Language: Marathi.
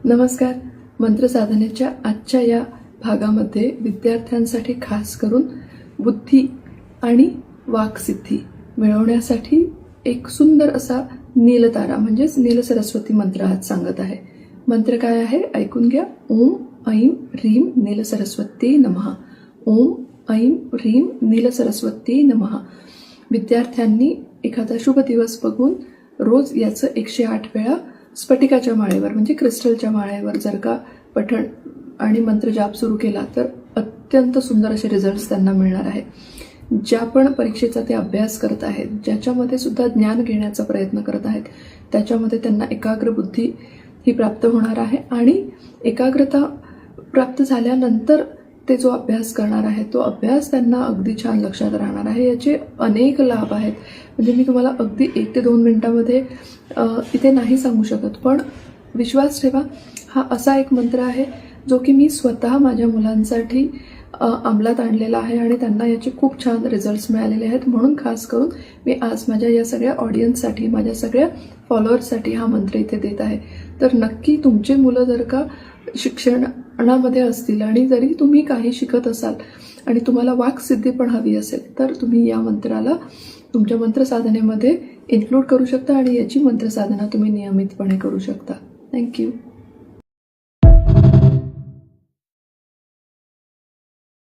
नमस्कार. मंत्रसाधनेच्या आजच्या या भागामध्ये विद्यार्थ्यांसाठी खास करून बुद्धी आणि वाक्सिद्धी मिळवण्यासाठी एक सुंदर असा नीलतारा म्हणजेच नील सरस्वती मंत्र आज सांगत आहे. मंत्र काय आहे ऐकून घ्या. ओम ऐं ह्रीं नील सरस्वती नमः. ओम ऐं ह्रीं नील सरस्वती नमः. विद्यार्थ्यांनी एखादा शुभ दिवस बघून रोज याचं 108 वेळा स्फटिकाच्या माळेवर म्हणजे क्रिस्टलच्या माळेवर जर का पठण आणि मंत्र जाप सुरू केला तर अत्यंत सुंदर असे रिझल्ट्स त्यांना मिळणार आहे. ज्या पण परीक्षेचा ते अभ्यास करत आहेत, ज्याच्यामध्ये सुद्धा ज्ञान घेण्याचा प्रयत्न करत आहेत, त्याच्यामध्ये त्यांना एकाग्र बुद्धी ही प्राप्त होणार आहे आणि एकाग्रता प्राप्त झाल्यानंतर ते जो अभ्यास करणार आहे तो अभ्यास त्यांना अगदी छान लक्षात राहणार आहे. याचे अनेक लाभ आहेत. म्हणजे मी तुम्हाला अगदी 1 ते 2 मिनिटांमध्ये इथे नाही सांगू शकत, पण विश्वास ठेवा, हा असा एक मंत्र आहे जो की मी स्वतः माझ्या मुलांसाठी अंमलात आणलेला आहे आणि त्यांना याचे खूप छान रिझल्ट्स मिळालेले आहेत. म्हणून खास करून मी आज माझ्या या सगळ्या ऑडियन्ससाठी, माझ्या सगळ्या फॉलोअर्ससाठी हा मंत्र इथे देत आहे. तर नक्की तुमचे मुलं जर का शिक्षणामध्ये असतील आणि जरी तुम्ही काही शिकत असाल आणि तुम्हाला वाक्सिद्धी पण हवी असेल तर तुम्ही या मंत्राला तुमच्या मंत्रसाधनेमध्ये इन्क्लूड करू शकता आणि याची मंत्रसाधना तुम्ही नियमितपणे करू शकता. थँक्यू.